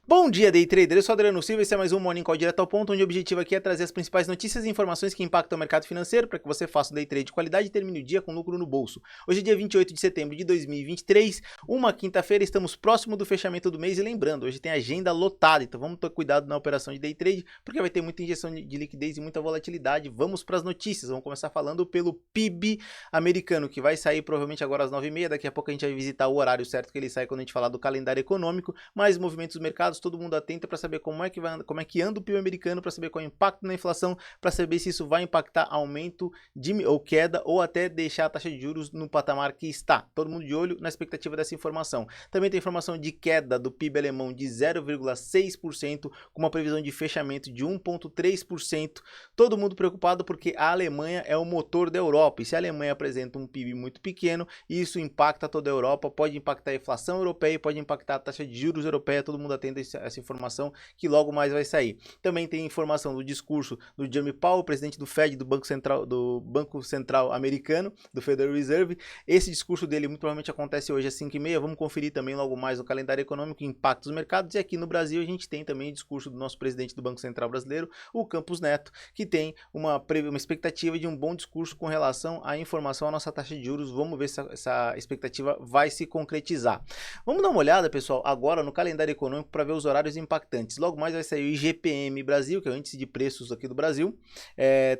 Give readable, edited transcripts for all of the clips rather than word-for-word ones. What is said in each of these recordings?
Bom dia, Day Trader. Eu sou Adriano Silva e esse é mais um Morning Call direto ao ponto, onde o objetivo aqui é trazer as principais notícias e informações que impactam o mercado financeiro para que você faça um Day Trade de qualidade e termine o dia com lucro no bolso. Hoje é dia 28 de setembro de 2023, uma quinta-feira, estamos próximo do fechamento do mês e lembrando, hoje tem agenda lotada, então vamos ter cuidado na operação de Day Trade, porque vai ter muita injeção de liquidez e muita volatilidade. Vamos para as notícias, vamos começar falando pelo PIB americano, que vai sair provavelmente agora às 9h30, daqui a pouco a gente vai visitar o horário certo que ele sai quando a gente falar do calendário econômico, mais movimentos dos mercados, todo mundo atento para saber como é que anda o PIB americano, para saber qual é o impacto na inflação, para saber se isso vai impactar aumento ou queda ou até deixar a taxa de juros no patamar que está. Todo mundo de olho na expectativa dessa informação. Também tem informação de queda do PIB alemão de 0,6%, com uma previsão de fechamento de 1,3%. Todo mundo preocupado porque a Alemanha é o motor da Europa e se a Alemanha apresenta um PIB muito pequeno, isso impacta toda a Europa, pode impactar a inflação europeia, pode impactar a taxa de juros europeia. Todo mundo atento a essa informação que logo mais vai sair. Também tem informação do discurso do Jerome Powell, presidente do Fed, do Banco Central americano, do Federal Reserve. Esse discurso dele muito provavelmente acontece hoje às 5h30. Vamos conferir também logo mais o calendário econômico, impacto dos mercados. E aqui no Brasil a gente tem também o discurso do nosso presidente do Banco Central brasileiro, o Campos Neto, que tem uma expectativa de um bom discurso com relação à informação à nossa taxa de juros. Vamos ver se essa expectativa vai se concretizar. Vamos dar uma olhada, pessoal, agora no calendário econômico para ver os horários impactantes. Logo mais vai sair o IGPM Brasil, que é o índice de preços aqui do Brasil.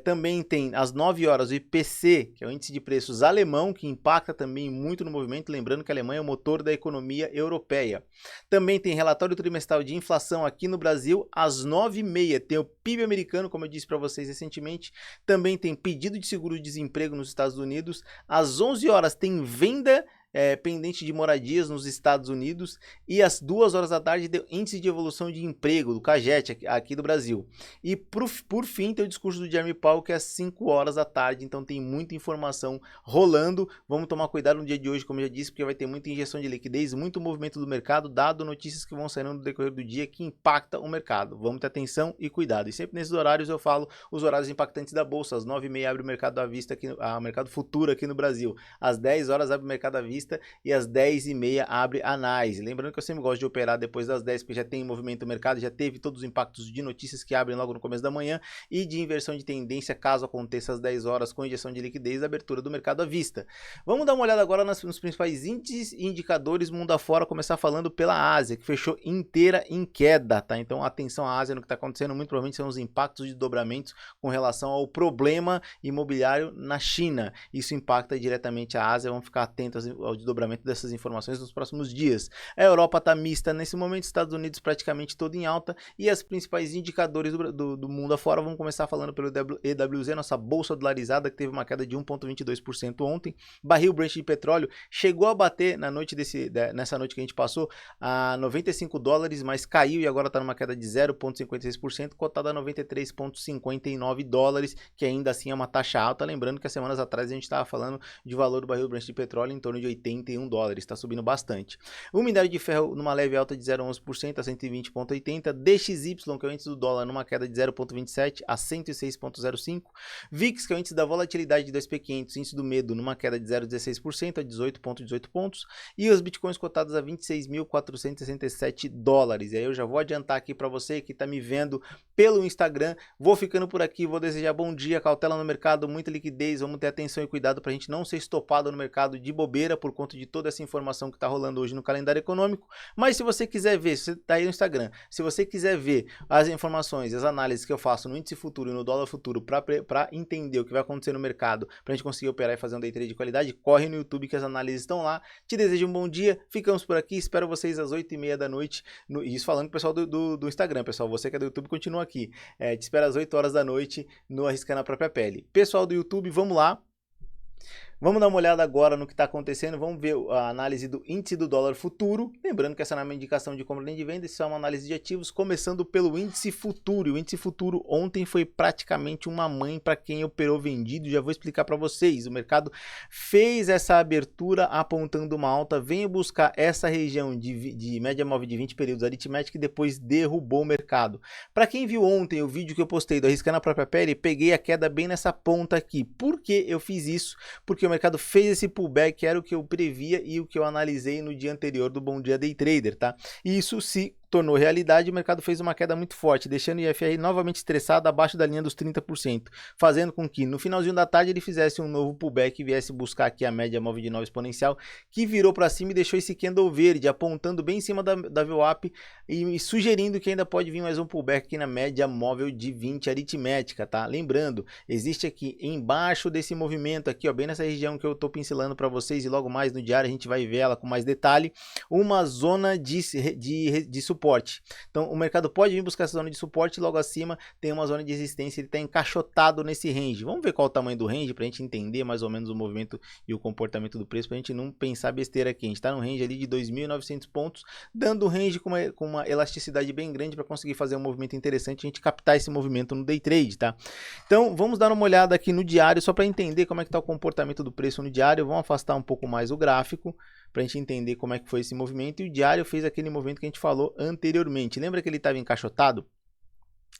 Também tem às 9 horas o IPC, que é o índice de preços alemão, que impacta também muito no movimento. Lembrando que a Alemanha é o motor da economia europeia. Também tem relatório trimestral de inflação aqui no Brasil. Às 9h30 tem o PIB americano, como eu disse para vocês recentemente. Também tem pedido de seguro-desemprego nos Estados Unidos. Às 11 horas tem venda pendente de moradias nos Estados Unidos e às 2 horas da tarde deu índice de evolução de emprego do CAGED aqui do Brasil. E por fim tem o discurso do Jerome Powell, que é às 5 horas da tarde, então tem muita informação rolando. Vamos tomar cuidado no dia de hoje, como eu já disse, porque vai ter muita injeção de liquidez, muito movimento do mercado, dado notícias que vão saindo no decorrer do dia que impacta o mercado. Vamos ter atenção e cuidado. E sempre nesses horários eu falo os horários impactantes da bolsa. Às 9h30 abre o mercado à vista aqui, o mercado futuro aqui no Brasil. Às 10 horas abre o mercado à vista e às 10h30 abre a análise. Lembrando que eu sempre gosto de operar depois das 10, porque já tem movimento no mercado, já teve todos os impactos de notícias que abrem logo no começo da manhã e de inversão de tendência, caso aconteça às 10 horas com injeção de liquidez da abertura do mercado à vista. Vamos dar uma olhada agora nos principais índices e indicadores mundo afora, começar falando pela Ásia, que fechou inteira em queda, tá? Então atenção à Ásia no que está acontecendo, muito provavelmente são os impactos de dobramentos com relação ao problema imobiliário na China. Isso impacta diretamente a Ásia, vamos ficar atentos ao desdobramento dessas informações nos próximos dias. A Europa está mista nesse momento, Estados Unidos praticamente todo em alta e as principais indicadores do mundo afora. Vamos começar falando pelo EWZ, nossa bolsa dolarizada, que teve uma queda de 1,22% ontem. Barril Brent de petróleo chegou a bater na noite nessa noite que a gente passou a $95, mas caiu e agora está numa queda de 0,56%, cotada a $93,59, que ainda assim é uma taxa alta. Lembrando que há semanas atrás a gente estava falando de valor do barril Brent de petróleo em torno de $81, está subindo bastante. O minério de ferro numa leve alta de 0,11% a 120,80. DXY, que é o índice do dólar, numa queda de 0,27 a 106,05. VIX, que é o índice da volatilidade de 2P500, índice do medo, numa queda de 0,16% a 18,18 pontos. E os bitcoins cotados a $26.467. E aí eu já vou adiantar aqui para você que está me vendo pelo Instagram. Vou ficando por aqui, vou desejar bom dia, cautela no mercado, muita liquidez, vamos ter atenção e cuidado para a gente não ser estopado no mercado de bobeira por conta de toda essa informação que está rolando hoje no calendário econômico. Mas se você quiser ver, se você está aí no Instagram, se você quiser ver as informações, as análises que eu faço no índice futuro e no dólar futuro para entender o que vai acontecer no mercado, para a gente conseguir operar e fazer um day trade de qualidade, corre no YouTube que as análises estão lá. Te desejo um bom dia, ficamos por aqui, espero vocês às 8h30 da noite, isso falando com o pessoal do Instagram, pessoal, você que é do YouTube continua aqui, te espero às 8 horas da noite no Arriscando a Própria Pele. Pessoal do YouTube, vamos lá. Vamos dar uma olhada agora no que está acontecendo, vamos ver a análise do índice do dólar futuro, lembrando que essa não é uma indicação de compra nem de venda, isso é uma análise de ativos, começando pelo índice futuro. E o índice futuro ontem foi praticamente uma mãe para quem operou vendido, já vou explicar para vocês. O mercado fez essa abertura apontando uma alta, veio buscar essa região de média móvel de 20 períodos aritmética e depois derrubou o mercado. Para quem viu ontem o vídeo que eu postei do Arriscando a Própria Pele, peguei a queda bem nessa ponta aqui. Por que eu fiz isso? Porque o mercado fez esse pullback, que era o que eu previa e o que eu analisei no dia anterior do Bom Dia Day Trader, tá? E isso se tornou realidade, o mercado fez uma queda muito forte, deixando o IFR novamente estressado abaixo da linha dos 30%, fazendo com que no finalzinho da tarde ele fizesse um novo pullback e viesse buscar aqui a média móvel de 9 exponencial, que virou para cima e deixou esse candle verde, apontando bem em cima da VWAP e sugerindo que ainda pode vir mais um pullback aqui na média móvel de 20 aritmética, tá? Lembrando, existe aqui embaixo desse movimento aqui, ó, bem nessa região que eu tô pincelando para vocês e logo mais no diário a gente vai ver ela com mais detalhe, uma zona de suporte. Então o mercado pode vir buscar essa zona de suporte e logo acima tem uma zona de resistência, ele está encaixotado nesse range. Vamos ver qual é o tamanho do range para a gente entender mais ou menos o movimento e o comportamento do preço, para a gente não pensar besteira aqui. A gente está no range ali de 2.900 pontos, dando um range com uma elasticidade bem grande para conseguir fazer um movimento interessante, a gente captar esse movimento no day trade, tá? Então vamos dar uma olhada aqui no diário só para entender como é que está o comportamento do preço no diário. Vamos afastar um pouco mais o gráfico para a gente entender como é que foi esse movimento, e o diário fez aquele movimento que a gente falou anteriormente. Lembra que ele estava encaixotado?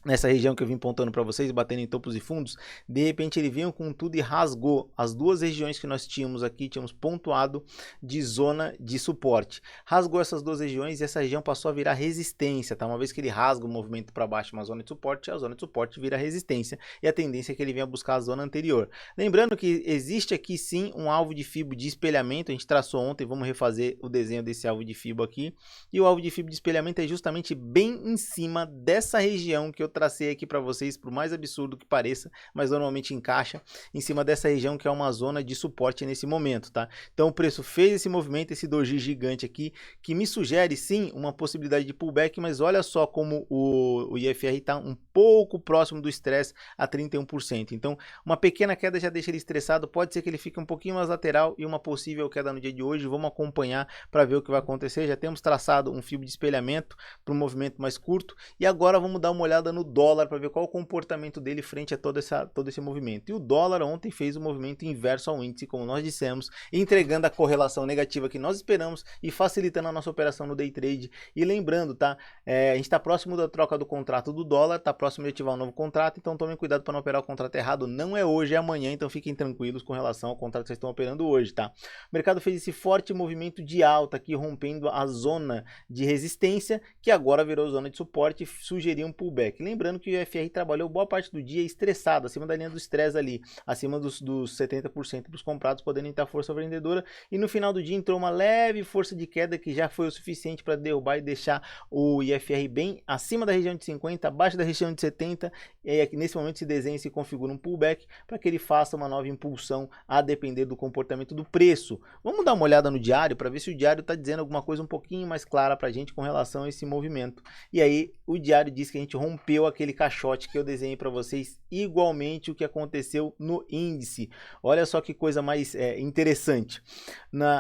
Nessa região que eu vim apontando para vocês, batendo em topos e fundos, de repente ele veio com tudo e rasgou as duas regiões que nós tínhamos aqui, tínhamos pontuado de zona de suporte. Rasgou essas duas regiões e essa região passou a virar resistência, tá? Uma vez que ele rasga o movimento para baixo, uma zona de suporte, a zona de suporte vira resistência e a tendência é que ele venha buscar a zona anterior. Lembrando que existe aqui sim um alvo de Fibo de espelhamento, a gente traçou ontem, vamos refazer o desenho desse alvo de Fibo aqui, e o alvo de Fibo de espelhamento é justamente bem em cima dessa região que eu tracei aqui para vocês, por mais absurdo que pareça, mas normalmente encaixa em cima dessa região que é uma zona de suporte nesse momento, tá? Então o preço fez esse movimento, esse doji gigante aqui, que me sugere sim uma possibilidade de pullback, mas olha só como o IFR está um pouco próximo do estresse a 31%. Então uma pequena queda já deixa ele estressado, pode ser que ele fique um pouquinho mais lateral e uma possível queda no dia de hoje. Vamos acompanhar para ver o que vai acontecer. Já temos traçado um fio de espelhamento para um movimento mais curto e agora vamos dar uma olhada no dólar para ver qual o comportamento dele frente a todo esse movimento. E o dólar ontem fez um movimento inverso ao índice, como nós dissemos, entregando a correlação negativa que nós esperamos e facilitando a nossa operação no day trade. E lembrando, tá? A gente está próximo da troca do contrato do dólar, está próximo de ativar um novo contrato, então tomem cuidado para não operar o contrato errado. Não é hoje, é amanhã, então fiquem tranquilos com relação ao contrato que vocês estão operando hoje, tá? O mercado fez esse forte movimento de alta aqui, rompendo a zona de resistência, que agora virou zona de suporte e sugeriu um pullback. Lembrando que o IFR trabalhou boa parte do dia estressado, acima da linha do estresse ali, acima dos 70% dos comprados, podendo entrar força vendedora, e no final do dia entrou uma leve força de queda que já foi o suficiente para derrubar e deixar o IFR bem acima da região de 50, abaixo da região de 70, e aqui, nesse momento se desenha e se configura um pullback para que ele faça uma nova impulsão a depender do comportamento do preço. Vamos dar uma olhada no diário para ver se o diário está dizendo alguma coisa um pouquinho mais clara para a gente com relação a esse movimento. E aí o diário diz que a gente rompeu aquele caixote que eu desenhei para vocês, igualmente o que aconteceu no índice. Olha só que coisa mais interessante.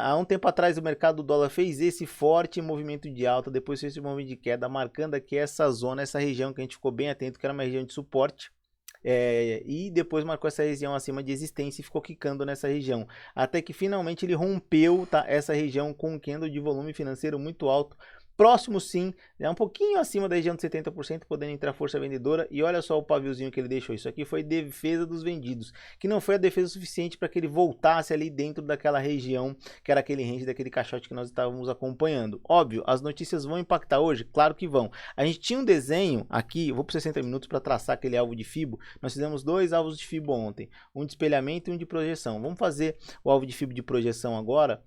Há um tempo atrás o mercado do dólar fez esse forte movimento de alta, depois fez esse movimento de queda, marcando aqui essa zona, essa região que a gente ficou bem atento, que era uma região de suporte. E depois marcou essa região acima de resistência e ficou quicando nessa região, até que finalmente ele rompeu, tá, essa região com um candle de volume financeiro muito alto, próximo sim, um pouquinho acima da região de 70%, podendo entrar força vendedora. E olha só o paviozinho que ele deixou, isso aqui foi defesa dos vendidos, que não foi a defesa suficiente para que ele voltasse ali dentro daquela região, que era aquele range daquele caixote que nós estávamos acompanhando. Óbvio, as notícias vão impactar hoje? Claro que vão. A gente tinha um desenho aqui, eu vou para 60 minutos para traçar aquele alvo de Fibo. Nós fizemos dois alvos de Fibo ontem, um de espelhamento e um de projeção. Vamos fazer o alvo de Fibo de projeção agora,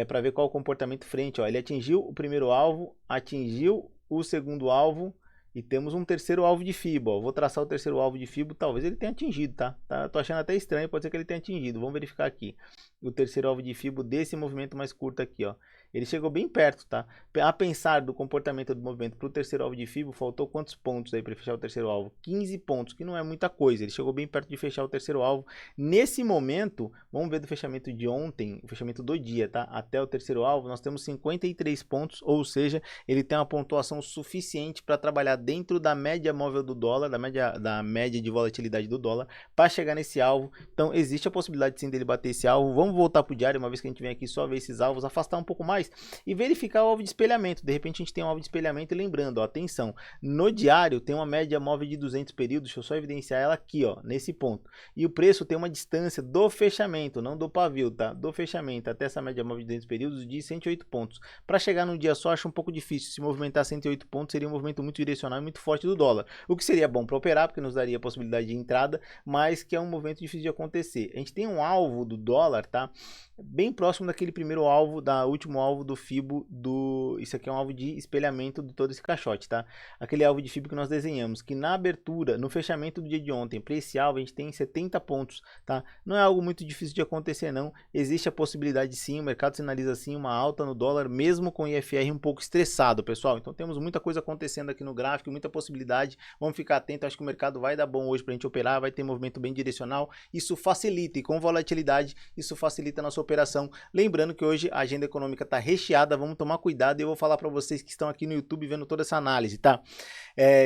para ver qual o comportamento frente. Ó, ele atingiu o primeiro alvo, atingiu o segundo alvo e temos um terceiro alvo de Fibo. Ó. Vou traçar o terceiro alvo de Fibo, talvez ele tenha atingido, tá? Tô achando até estranho, pode ser que ele tenha atingido. Vamos verificar aqui. O terceiro alvo de Fibo desse movimento mais curto aqui, ó. Ele chegou bem perto, tá? A pensar do comportamento do movimento para o terceiro alvo de Fibo, faltou quantos pontos aí para fechar o terceiro alvo? 15 pontos, que não é muita coisa. Ele chegou bem perto de fechar o terceiro alvo. Nesse momento, vamos ver do fechamento de ontem, o fechamento do dia, tá? Até o terceiro alvo, nós temos 53 pontos, ou seja, ele tem uma pontuação suficiente para trabalhar dentro da média móvel do dólar, da média de volatilidade do dólar, para chegar nesse alvo. Então, existe a possibilidade sim dele bater esse alvo. Vamos voltar pro diário, uma vez que a gente vem aqui só ver esses alvos, afastar um pouco mais e verificar o alvo de espelhamento. De repente a gente tem um alvo de espelhamento e lembrando, ó, atenção, no diário tem uma média móvel de 200 períodos, deixa eu só evidenciar ela aqui, ó, nesse ponto. E o preço tem uma distância do fechamento, não do pavio, tá? Do fechamento até essa média móvel de 200 períodos de 108 pontos. Para chegar num dia só, acho um pouco difícil. Se movimentar 108 pontos seria um movimento muito direcional e muito forte do dólar. O que seria bom para operar, porque nos daria a possibilidade de entrada, mas que é um movimento difícil de acontecer. A gente tem um alvo do dólar, tá? Bem próximo daquele primeiro alvo, da último alvo do FIBO do... Isso aqui é um alvo de espelhamento de todo esse caixote, tá? Aquele alvo de FIBO que nós desenhamos, que na abertura, no fechamento do dia de ontem, para esse alvo a gente tem 70 pontos, tá? Não é algo muito difícil de acontecer, não. Existe a possibilidade sim, o mercado sinaliza sim uma alta no dólar, mesmo com o IFR um pouco estressado, pessoal. Então temos muita coisa acontecendo aqui no gráfico, muita possibilidade. Vamos ficar atento, acho que o mercado vai dar bom hoje para a gente operar, vai ter movimento bem direcional. Isso facilita, e com volatilidade, isso facilita a nossa operação. Lembrando que hoje a agenda econômica está recheada, vamos tomar cuidado e eu vou falar para vocês que estão aqui no YouTube vendo toda essa análise, tá?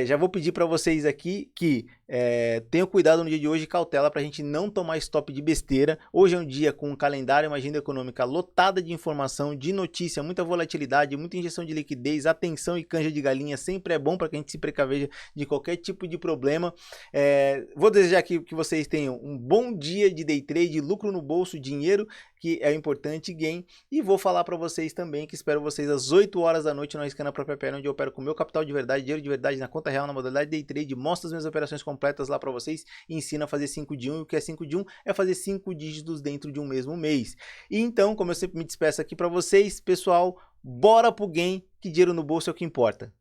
Já vou pedir para vocês aqui que tenham cuidado no dia de hoje, cautela para a gente não tomar stop de besteira. Hoje é um dia com um calendário, uma agenda econômica lotada de informação, de notícia, muita volatilidade, muita injeção de liquidez, atenção e canja de galinha sempre é bom para que a gente se precaveja de qualquer tipo de problema. Vou desejar que vocês tenham um bom dia de day trade, lucro no bolso, dinheiro que é importante, gain, e vou falar para vocês também que espero vocês às 8 horas da noite no Arriscando a Própria Perna, onde eu opero com o meu capital de verdade, dinheiro de verdade na conta real, na modalidade day trade, mostro as minhas operações completas lá para vocês e ensino a fazer 5 de 1, e o que é 5 de 1 é fazer 5 dígitos dentro de um mesmo mês. E então, como eu sempre me despeço aqui para vocês, pessoal, bora pro gain, que dinheiro no bolso é o que importa.